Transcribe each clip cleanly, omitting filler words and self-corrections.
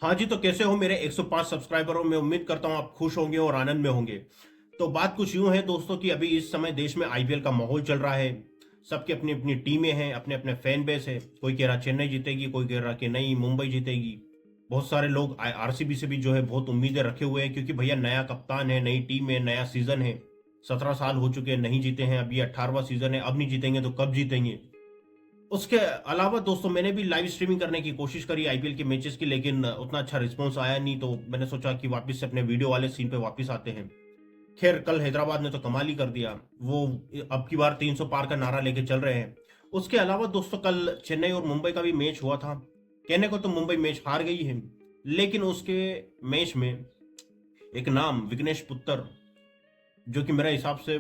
हाँ जी, तो कैसे हो मेरे 105 सब्सक्राइबरों में। उम्मीद करता हूँ आप खुश होंगे और आनंद में होंगे। तो बात कुछ यूं है दोस्तों कि अभी इस समय देश में आईपीएल का माहौल चल रहा है। सबकी अपनी अपनी टीमें हैं, अपने अपने फैन बेस है। कोई कह रहा चेन्नई जीतेगी, कोई कह रहा कि नहीं मुंबई जीतेगी। बहुत सारे लोग आरसीबी से भी जो है बहुत उम्मीदें रखे हुए हैं, क्योंकि भैया नया कप्तान है, नई टीम है, नया सीजन है। 17 साल हो चुके हैं नहीं जीते हैं, अब ये 18वां सीजन है। अब नहीं जीतेंगे तो कब जीतेंगे। उसके अलावा दोस्तों मैंने भी लाइव स्ट्रीमिंग करने की कोशिश करी आईपीएल के मैचेस की, लेकिन उतना अच्छा रिस्पॉन्स आया नहीं। तो मैंने सोचा कि वापस से अपने वीडियो वाले सीन पे वापस आते हैं। खैर, कल हैदराबाद ने तो कमाल ही कर दिया। वो अब की बार 300 पार का नारा लेके चल रहे हैं। उसके अलावा दोस्तों कल चेन्नई और मुंबई का भी मैच हुआ था। कहने को तो मुंबई मैच हार गई है, लेकिन उसके मैच में एक नाम विघ्नेश पुत्र, जो कि मेरे हिसाब से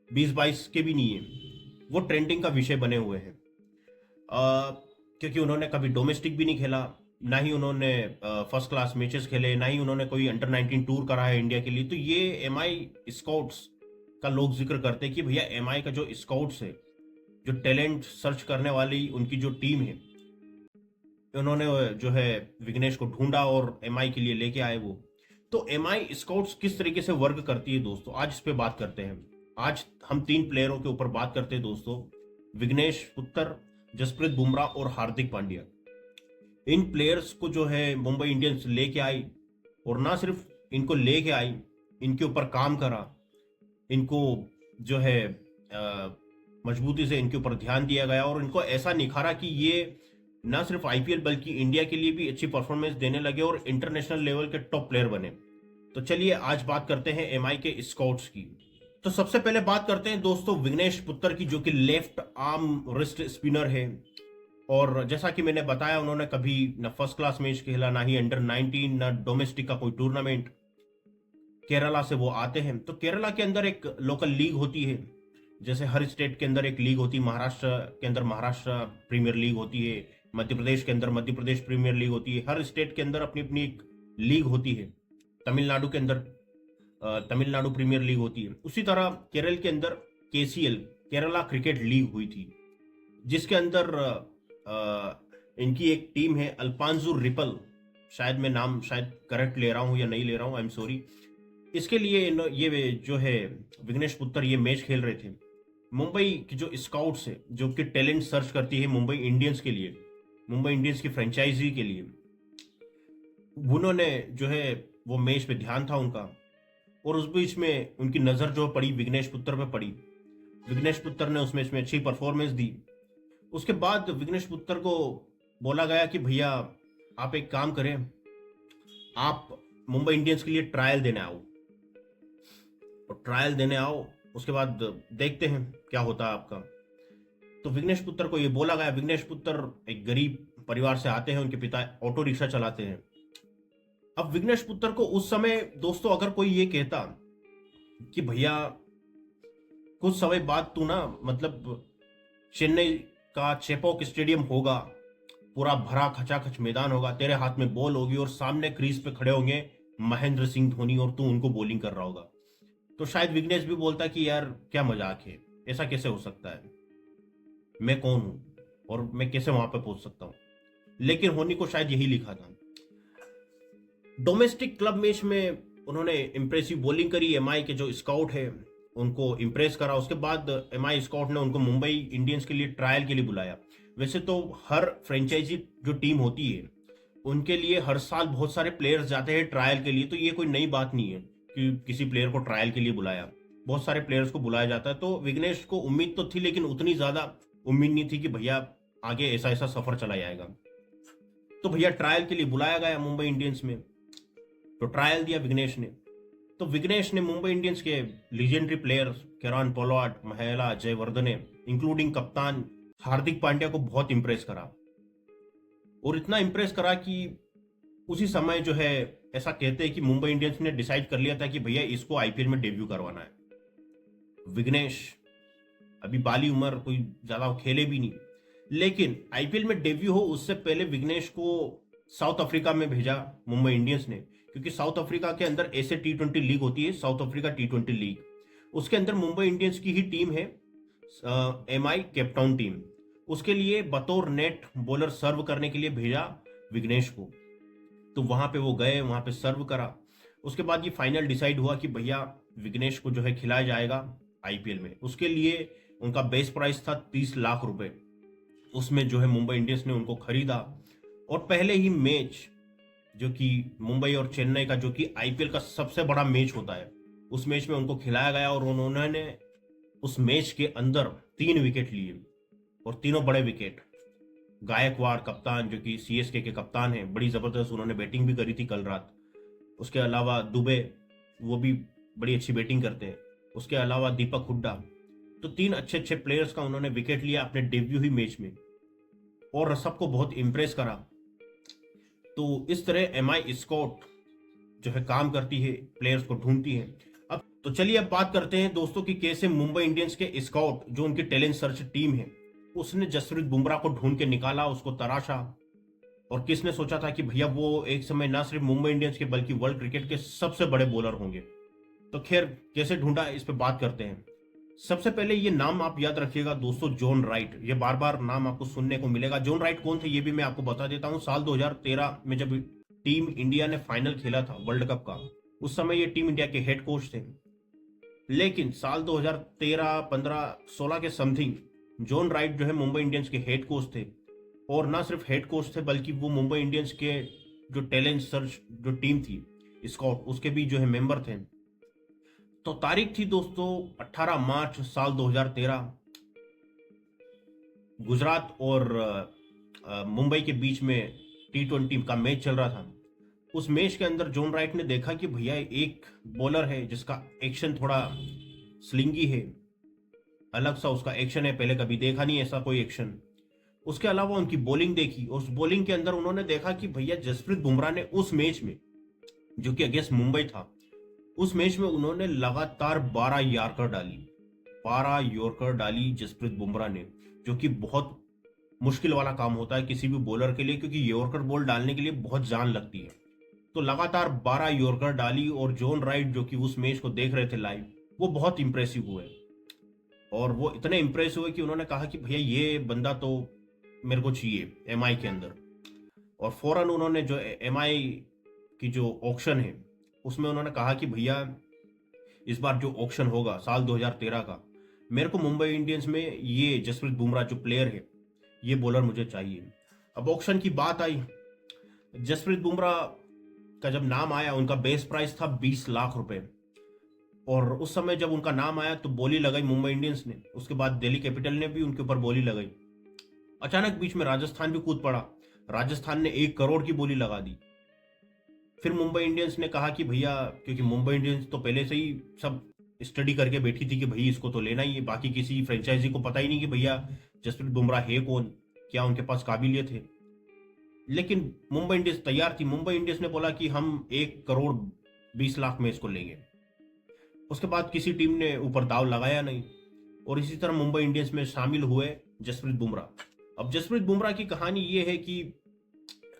20-22 के भी नहीं है, वो ट्रेंडिंग का विषय बने हुए हैं। क्योंकि उन्होंने कभी डोमेस्टिक भी नहीं खेला, ना ही उन्होंने फर्स्ट क्लास मैचेस खेले, ना ही उन्होंने कोई अंडर 19 टूर करा है इंडिया के लिए। तो ये एमआई स्काउट्स का लोग जिक्र करते हैं कि भैया एमआई का जो स्काउट्स है, जो टैलेंट सर्च करने वाली उनकी जो टीम है, उन्होंने जो है विघ्नेश को ढूंढा और एमआई के लिए लेके आए वो। तो एमआई स्काउट्स किस तरीके से वर्क करती है दोस्तों, आज इस पे बात करते हैं। आज हम 3 प्लेयरों के ऊपर बात करते हैं दोस्तों। विघ्नेश पुत्र, जसप्रीत बुमराह और हार्दिक पांड्या। इन प्लेयर्स को जो है मुंबई इंडियंस लेके आई, और ना सिर्फ इनको लेके आई, इनके ऊपर काम करा। इनको जो है मजबूती से इनके ऊपर ध्यान दिया गया, और इनको ऐसा निखारा कि ये ना सिर्फ आईपीएल बल्कि इंडिया के लिए भी अच्छी परफॉर्मेंस देने लगे और इंटरनेशनल लेवल के टॉप प्लेयर बने। तो चलिए आज बात करते हैं एमआई के स्काउट्स की। तो सबसे पहले बात करते हैं दोस्तों विघ्नेश पुत्र की, जो कि लेफ्ट आर्म रिस्ट स्पिनर है। और जैसा कि मैंने बताया, उन्होंने कभी ना फर्स्ट क्लास मैच खेला, ना ही अंडर 19, ना डोमेस्टिक का कोई टूर्नामेंट। केरला से वो आते हैं। तो केरला के अंदर एक लोकल लीग होती है, जैसे हर स्टेट के अंदर एक लीग होती है। महाराष्ट्र के अंदर महाराष्ट्र प्रीमियर लीग होती है, मध्य प्रदेश के अंदर मध्य प्रदेश प्रीमियर लीग होती है। हर स्टेट के अंदर अपनी अपनी एक लीग होती है। तमिलनाडु के अंदर तमिलनाडु प्रीमियर लीग होती है। उसी तरह केरल के अंदर केसीएल, केरला क्रिकेट लीग हुई थी, जिसके अंदर इनकी एक टीम है अल्पांजू रिपल। शायद मैं नाम शायद करेक्ट ले रहा हूं या नहीं ले रहा हूं, आई एम सॉरी। इसके लिए ये जो है विघ्नेश पुत्र ये मैच खेल रहे थे। मुंबई की जो स्काउट्स है, जो कि टैलेंट सर्च करती है मुंबई इंडियंस के लिए, मुंबई इंडियंस की फ्रेंचाइजी के लिए, उन्होंने जो है वो मैच पे ध्यान था उनका। और उस बीच में उनकी नजर जो पड़ी विघ्नेश पुत्र पे पड़ी। विघ्नेश पुत्र ने उस मैच में अच्छी परफॉर्मेंस दी। उसके बाद विघ्नेश पुत्र को बोला गया कि भैया आप एक काम करें, आप मुंबई इंडियंस के लिए ट्रायल देने आओ, और ट्रायल देने आओ, उसके बाद देखते हैं क्या होता है आपका। तो विघ्नेश पुत्र को ये बोला गया। विघ्नेश पुत्र एक गरीब परिवार से आते हैं, उनके पिता ऑटो रिक्शा चलाते हैं। अब विघ्नेश पुत्र को उस समय दोस्तों अगर कोई ये कहता कि भैया कुछ समय बाद तू ना, मतलब चेन्नई का चेपॉक स्टेडियम होगा, पूरा भरा खचाखच मैदान होगा, तेरे हाथ में बॉल होगी और सामने क्रीज पे खड़े होंगे महेंद्र सिंह धोनी, और तू उनको बॉलिंग कर रहा होगा, तो शायद विघ्नेश भी बोलता कि यार क्या मजाक है, ऐसा कैसे हो सकता है, मैं कौन हूं और मैं कैसे वहां पे पहुंच सकता हूं। लेकिन होनी को शायद यही लिखा था। डोमेस्टिक क्लब मैच में उन्होंने इंप्रेसिव बॉलिंग करी। एमआई के जो स्काउट है उनको इंप्रेस करा। उसके बाद एमआई स्काउट ने उनको मुंबई इंडियंस के लिए ट्रायल के लिए बुलाया। वैसे तो हर फ्रेंचाइजी जो टीम होती है उनके लिए हर साल बहुत सारे प्लेयर्स जाते हैं ट्रायल के लिए, तो ये कोई नई बात नहीं है कि किसी प्लेयर को ट्रायल के लिए बुलाया। बहुत सारे प्लेयर्स को बुलाया जाता है। तो विघ्नेश को उम्मीद तो थी, लेकिन उतनी ज्यादा उम्मीद नहीं थी कि भैया आगे ऐसा ऐसा सफर चला जाएगा। तो भैया ट्रायल के लिए बुलाया गया मुंबई इंडियंस में। तो ट्रायल दिया विघ्नेश ने। तो विघ्नेश ने मुंबई इंडियंस के लीजेंडरी प्लेयर्स केरान पोलार्ड, महेला जयवर्धने, इंक्लूडिंग कप्तान हार्दिक पांड्या को बहुत इंप्रेस करा। और इतना इंप्रेस करा कि उसी समय जो है ऐसा कहते हैं कि मुंबई इंडियंस ने डिसाइड कर लिया था कि भैया इसको आईपीएल में डेब्यू करवाना है। विघ्नेश अभी बाली उम्र, कोई ज्यादा खेले भी नहीं, लेकिन आईपीएल में डेब्यू हो उससे पहले विघ्नेश को साउथ अफ्रीका में भेजा मुंबई इंडियंस ने, क्योंकि साउथ अफ्रीका के अंदर ऐसे T20 लीग होती है, साउथ अफ्रीका T20 लीग। उसके अंदर मुंबई इंडियंस की ही टीम है, एमआई केपटाउन टीम। उसके लिए बतौर नेट बॉलर सर्व करने के लिए भेजा विघ्नेश को। तो वहां पे वो गए, वहां पे सर्व करा। उसके बाद ये फाइनल डिसाइड हुआ कि भैया विघ्नेश को जो है खिलाया जाएगा आईपीएल में। उसके लिए उनका बेस प्राइस था 30 लाख रुपए। उसमें जो है मुंबई इंडियंस ने उनको खरीदा, और पहले ही मैच, जो कि मुंबई और चेन्नई का जो कि आईपीएल का सबसे बड़ा मैच होता है, उस मैच में उनको खिलाया गया और उन्होंने उस मैच के अंदर 3 विकेट लिए, और तीनों बड़े विकेट। गायकवाड़ कप्तान, जो कि सीएसके के कप्तान हैं, बड़ी जबरदस्त उन्होंने बैटिंग भी करी थी कल रात। उसके अलावा दुबे, वो भी बड़ी अच्छी बैटिंग करते हैं। उसके अलावा दीपक हुड्डा। तो 3 अच्छे प्लेयर्स का उन्होंने विकेट लिया अपने डेब्यू ही मैच में, और सबको बहुत इंप्रेस करा। तो इस तरह एमआई स्कॉट जो है काम करती है, प्लेयर्स को ढूंढती है। अब तो चलिए अब बात करते हैं दोस्तों कि कैसे मुंबई इंडियंस के स्काउट, जो उनकी टैलेंट सर्च टीम है, उसने जसप्रीत बुमराह को ढूंढ के निकाला, उसको तराशा। और किसने सोचा था कि भैया वो एक समय ना सिर्फ मुंबई इंडियंस के बल्कि वर्ल्ड क्रिकेट के सबसे बड़े बॉलर होंगे। तो खैर कैसे ढूंढा, इस पे बात करते हैं। सबसे पहले ये नाम आप याद रखिएगा दोस्तों, जॉन राइट। ये बार बार नाम आपको सुनने को मिलेगा। जॉन राइट कौन थे ये भी मैं आपको बता देता हूँ। साल 2013 में जब टीम इंडिया ने फाइनल खेला था वर्ल्ड कप का, उस समय ये टीम इंडिया के हेड कोच थे। लेकिन साल 2013, 15, 16 के समथिंग जॉन राइट जो है मुंबई इंडियंस के हेड कोच थे। और ना सिर्फ हेड कोच थे बल्कि वो मुंबई इंडियंस के जो टैलेंट सर्च जो टीम थी स्काउट, उसके भी जो है मेंबर थे। तो तारीख थी दोस्तों 18 मार्च साल 2013। गुजरात और मुंबई के बीच में T20 का मैच चल रहा था। उस मैच के अंदर जॉन राइट ने देखा कि भैया एक बॉलर है जिसका एक्शन थोड़ा स्लिंगी है, अलग सा उसका एक्शन है, पहले कभी देखा नहीं ऐसा कोई एक्शन। उसके अलावा उनकी बॉलिंग देखी, उस बॉलिंग के अंदर उन्होंने देखा कि भैया जसप्रीत बुमराह ने उस मैच में, जो कि अगेंस्ट मुंबई था, उस मैच में उन्होंने लगातार 12 यॉर्कर डाली। 12 यॉर्कर डाली जसप्रीत बुमराह ने, जो कि बहुत मुश्किल वाला काम होता है किसी भी बॉलर के लिए, क्योंकि यॉर्कर बॉल डालने के लिए बहुत जान लगती है। तो लगातार 12 यॉर्कर डाली, और जॉन राइट जो कि उस मैच को देख रहे थे लाइव, वो बहुत इंप्रेसिव हुए। और वो इतने इंप्रेस हुए कि उन्होंने कहा कि भैया ये बंदा तो मेरे को चाहिए एमआई के अंदर। और फौरन उन्होंने जो एमआई की जो ऑक्शन है उसमें उन्होंने कहा कि भैया इस बार जो ऑक्शन होगा साल 2013 का, मेरे को मुंबई इंडियंस में ये जसप्रीत बुमराह जो प्लेयर है, ये बॉलर मुझे चाहिए। अब ऑक्शन की बात आई, जसप्रीत बुमराह का जब नाम आया, उनका बेस प्राइस था 20 लाख रुपए। और उस समय जब उनका नाम आया तो बोली लगाई मुंबई इंडियंस ने, उसके बाद दिल्ली कैपिटल ने भी उनके ऊपर बोली लगाई। अचानक बीच में राजस्थान भी कूद पड़ा, राजस्थान ने 1 करोड़ की बोली लगा दी। फिर मुंबई इंडियंस ने कहा कि भैया, क्योंकि मुंबई इंडियंस तो पहले से ही सब स्टडी करके बैठी थी कि भैया इसको तो लेना ही है, बाकी किसी फ्रेंचाइजी को पता ही नहीं कि भैया जसप्रीत बुमराह है कौन, क्या उनके पास काबिलियत है। लेकिन मुंबई इंडियंस तैयार थी। मुंबई इंडियंस ने बोला कि हम 1 करोड़ 20 लाख में इसको लेंगे। उसके बाद किसी टीम ने ऊपर दाव लगाया नहीं, और इसी तरह मुंबई इंडियंस में शामिल हुए जसप्रीत बुमराह। अब जसप्रीत बुमराह की कहानी ये है कि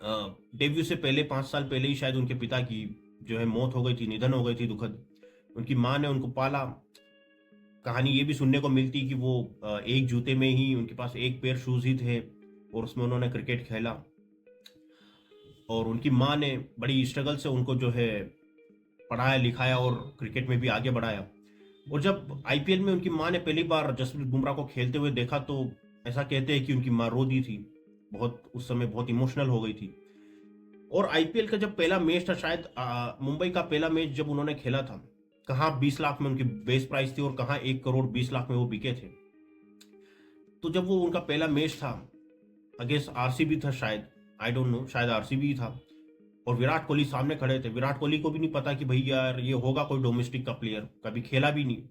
डेब्यू से पहले 5 साल पहले ही शायद उनके पिता की जो है मौत हो गई थी, निधन हो गई थी दुखद। उनकी माँ ने उनको पाला। कहानी ये भी सुनने को मिलती कि वो एक जूते में ही, उनके पास एक पेयर शूज ही थे, और उसमें उन्होंने क्रिकेट खेला। और उनकी माँ ने बड़ी स्ट्रगल से उनको जो है पढ़ाया लिखाया और क्रिकेट में भी आगे बढ़ाया। और जब आईपीएल में उनकी माँ ने पहली बार जसप्रीत बुमराह को खेलते हुए देखा, तो ऐसा कहते हैं कि उनकी माँ रो दी थी बहुत, उस समय बहुत इमोशनल हो गई थी। और आईपीएल का जब पहला मैच था, शायद मुंबई का पहला मैच जब उन्होंने खेला था, कहाँ 20 लाख में उनकी बेस प्राइस थी और कहाँ 1 करोड़ 20 लाख में वो बिके थे। तो जब वो उनका पहला मैच था अगेंस्ट आरसीबी था, शायद, आई डोंट नो, शायद आरसीबी ही था, और विराट कोहली सामने खड़े थे। विराट कोहली को भी नहीं पता कि भैया यार ये होगा कोई डोमेस्टिक का प्लेयर, कभी खेला भी नहीं।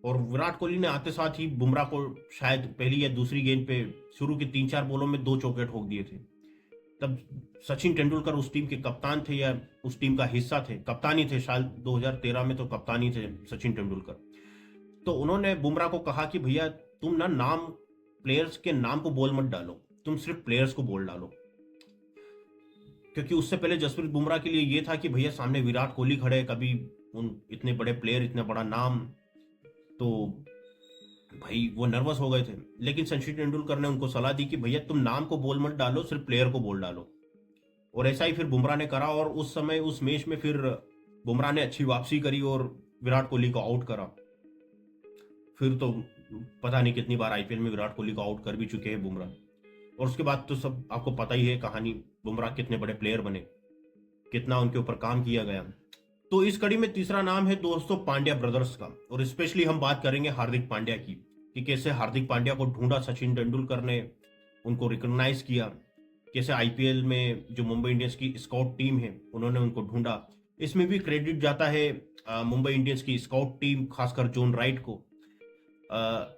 और विराट कोहली ने आते साथ ही बुमराह को शायद पहली या दूसरी गेंद पे शुरू के 3-4 बॉलों में 2 चौके ठोक दिए थे। तब सचिन तेंदुलकर उस टीम के कप्तान थे, या उस टीम का हिस्सा थे, कप्तानी थे शायद 2013 में, तो कप्तानी थे सचिन तेंदुलकर। तो उन्होंने बुमराह को कहा कि भैया तुम ना नाम, प्लेयर्स के नाम को बॉल मत डालो, तुम सिर्फ प्लेयर्स को बॉल डालो। क्योंकि उससे पहले जसप्रीत बुमराह के लिए ये था कि भैया सामने विराट कोहली खड़े, कभी उन इतने बड़े प्लेयर, इतना बड़ा नाम, तो भाई वो नर्वस हो गए थे। लेकिन सचिन तेंदुलकर ने उनको सलाह दी कि भैया तुम नाम को बॉल मत डालो, सिर्फ प्लेयर को बॉल डालो। और ऐसा ही फिर बुमराह ने करा और उस समय उस मैच में फिर बुमराह ने अच्छी वापसी करी और विराट कोहली को आउट करा। फिर तो पता नहीं कितनी बार आईपीएल में विराट कोहली को आउट कर भी चुके हैं बुमराह। और उसके बाद तो सब आपको पता ही है कहानी, बुमराह कितने बड़े प्लेयर बने, कितना उनके ऊपर काम किया गया। तो इस कड़ी में तीसरा नाम है दोस्तों पांड्या ब्रदर्स का, और स्पेशली हम बात करेंगे हार्दिक पांड्या की कि कैसे हार्दिक पांड्या को ढूंढा सचिन तेंदुलकर ने, उनको रिकॉग्नाइज किया, कैसे आईपीएल में जो मुंबई इंडियंस की स्काउट टीम है उन्होंने उनको ढूंढा। इसमें भी क्रेडिट जाता है मुंबई इंडियंस की स्काउट टीम, खासकर जॉन राइट को।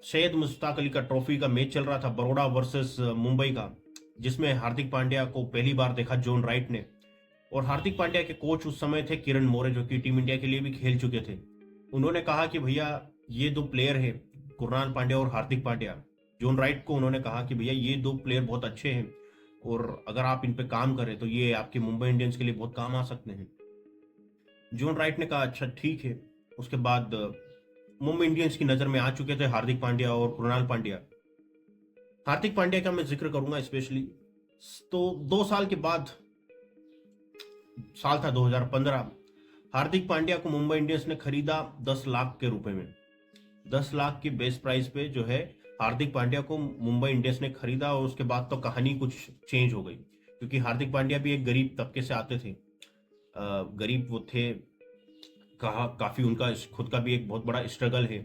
सैयद मुश्ताक अली का ट्रॉफी का मैच चल रहा था, बड़ौदा वर्सेस मुंबई का, जिसमें हार्दिक पांड्या को पहली बार देखा जॉन राइट ने। और हार्दिक पांड्या के कोच उस समय थे किरण मोरे, जो कि टीम इंडिया के लिए भी खेल चुके थे। उन्होंने कहा कि भैया ये दो प्लेयर है, कुणाल पांड्या और हार्दिक पांड्या। जॉन राइट को उन्होंने कहा कि भैया ये दो प्लेयर बहुत अच्छे हैं और अगर आप इन पे काम करें तो ये आपके मुंबई इंडियंस के लिए बहुत काम आ सकते हैं। जॉन राइट ने कहा अच्छा ठीक है। उसके बाद मुंबई इंडियंस की नजर में आ चुके थे हार्दिक पांड्या और कुणाल पांड्या। हार्दिक पांड्या का मैं जिक्र करूंगा स्पेशली। तो 2 साल के बाद, साल था 2015, हार्दिक पांड्या को मुंबई इंडियंस ने खरीदा 10 लाख के रुपए में। 10 लाख की बेस प्राइस पे जो है हार्दिक पांड्या को मुंबई इंडियंस ने खरीदा। और उसके बाद तो कहानी कुछ चेंज हो गई, क्योंकि हार्दिक पांड्या भी एक गरीब तबके से आते थे, गरीब वो थे, काफी उनका खुद का भी एक बहुत बड़ा स्ट्रगल है।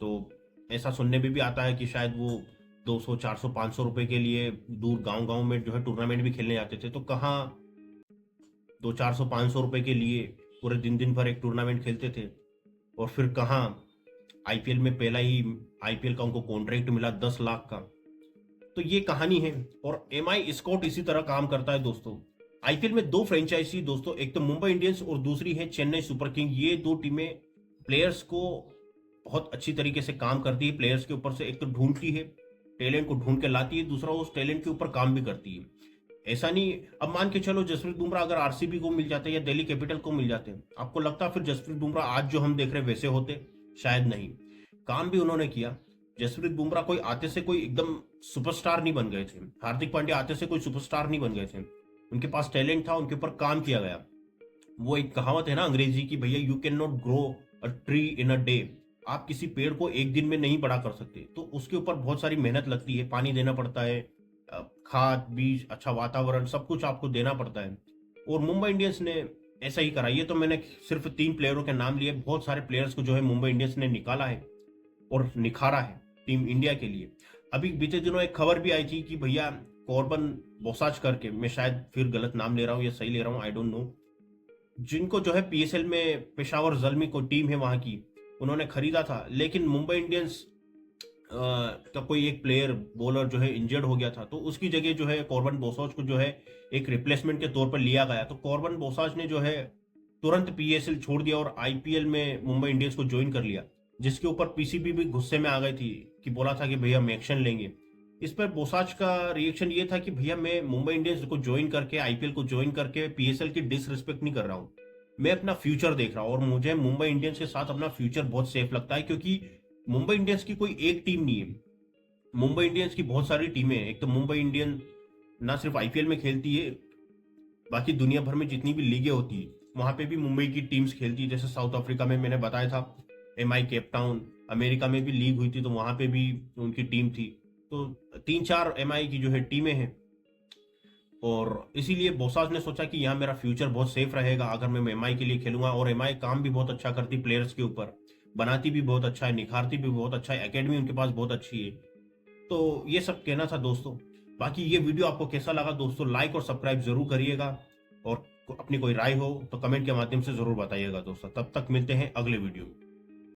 तो ऐसा सुनने में भी आता है कि शायद वो 200, 400, 500 रुपए के लिए दूर गांव में जो है टूर्नामेंट भी खेलने जाते थे। तो कहाँ 200, 400, 500 रुपए के लिए पूरे दिन भर एक टूर्नामेंट खेलते थे। और फिर कहाँ आईपीएल में पहला ही आईपीएल का उनको कॉन्ट्रैक्ट मिला 10 लाख का। तो ये कहानी है। और एमआई स्काउट इसी तरह काम करता है दोस्तों। आईपीएल में 2 फ्रेंचाइजी दोस्तों, एक तो मुंबई इंडियंस और दूसरी है चेन्नई सुपर किंग। ये 2 टीमें प्लेयर्स को बहुत अच्छी तरीके से काम करती है। प्लेयर्स के ऊपर से एक तो ढूंढती है, टैलेंट को ढूंढ के लाती है, दूसरा उस टैलेंट के ऊपर काम भी करती है। ऐसा नहीं, अब मान के चलो जसप्रीत बुमराह अगर आरसीबी को मिल जाते या दिल्ली कैपिटल को मिल जाते, आपको लगता फिर जसप्रीत बुमराह आज जो हम देख रहे वैसे होते? शायद नहीं। काम भी उन्होंने किया। जसप्रीत बुमराह कोई आते से कोई एकदम सुपरस्टार नहीं बन गए थे, हार्दिक पांड्या आते से कोई सुपरस्टार नहीं बन गए थे। उनके पास टैलेंट था, उनके ऊपर काम किया गया। वो एक कहावत है ना अंग्रेजी की, भैया you can not grow a tree in a day. आप किसी पेड़ को एक दिन में नहीं बड़ा कर सकते, तो उसके ऊपर बहुत सारी मेहनत लगती है, पानी देना पड़ता है, खाद, बीज, अच्छा वातावरण, सब कुछ आपको देना पड़ता है। और मुंबई इंडियंस ने ऐसा ही करा। ये तो मैंने सिर्फ 3 प्लेयरों के नाम लिए, बहुत सारे प्लेयर्स को जो है मुंबई इंडियंस ने निकाला है और निखारा है टीम इंडिया के लिए। अभी बीते दिनों एक खबर भी आई थी कि भैया कॉर्बन बोसाच करके, मैं शायद फिर गलत नाम ले रहा हूँ या सही ले रहा हूँ, आई डोंट नो, जिनको जो है पीएसएल में पेशावर जल्मी को टीम है वहां की, उन्होंने खरीदा था। लेकिन मुंबई इंडियंस का कोई एक प्लेयर बॉलर जो है इंजर्ड हो गया था, तो उसकी जगह जो है कॉर्बन बोसाच को जो है एक रिप्लेसमेंट के तौर पर लिया गया। तो कॉर्बन बोसाच ने जो है तुरंत पीएसएल छोड़ दिया और आईपीएल में मुंबई इंडियंस को ज्वाइन कर लिया, जिसके ऊपर पीसीबी भी गुस्से में आ गई थी कि बोला था कि भैया हम एक्शन लेंगे। इस पर बोसाच का रिएक्शन ये था कि भैया मैं मुंबई इंडियंस को ज्वाइन करके, आईपीएल को ज्वाइन करके पीएसएल की डिसरिस्पेक्ट नहीं कर रहा हूं, मैं अपना फ्यूचर देख रहा हूं। और मुझे मुंबई इंडियंस के साथ अपना फ्यूचर बहुत सेफ लगता है, क्योंकि मुंबई इंडियंस की कोई एक टीम नहीं है, मुंबई इंडियंस की बहुत सारी टीमें हैं। एक तो मुंबई इंडियन ना सिर्फ आईपीएल में खेलती है, बाकी दुनिया भर में जितनी भी लीगें होती है वहां पे भी मुंबई की टीम्स खेलती है। जैसे साउथ अफ्रीका में मैंने बताया था एमआई केप टाउन, अमेरिका में भी लीग हुई थी तो वहां पे भी उनकी टीम थी। तो 3-4 एमआई की जो है टीमें हैं। और इसीलिए बोसाज ने सोचा कि यहाँ मेरा फ्यूचर बहुत सेफ रहेगा अगर मैं एमआई के लिए खेलूंगा। और एमआई काम भी बहुत अच्छा करती प्लेयर्स के ऊपर, बनाती भी बहुत अच्छा है, निखारती भी बहुत अच्छा है, एकेडमी उनके पास बहुत अच्छी है। तो ये सब कहना था दोस्तों। बाकी ये वीडियो आपको कैसा लगा दोस्तों, लाइक और सब्सक्राइब जरूर करिएगा, और अपनी कोई राय हो तो कमेंट के माध्यम से जरूर बताइएगा दोस्तों। तब तक मिलते हैं अगले वीडियो में।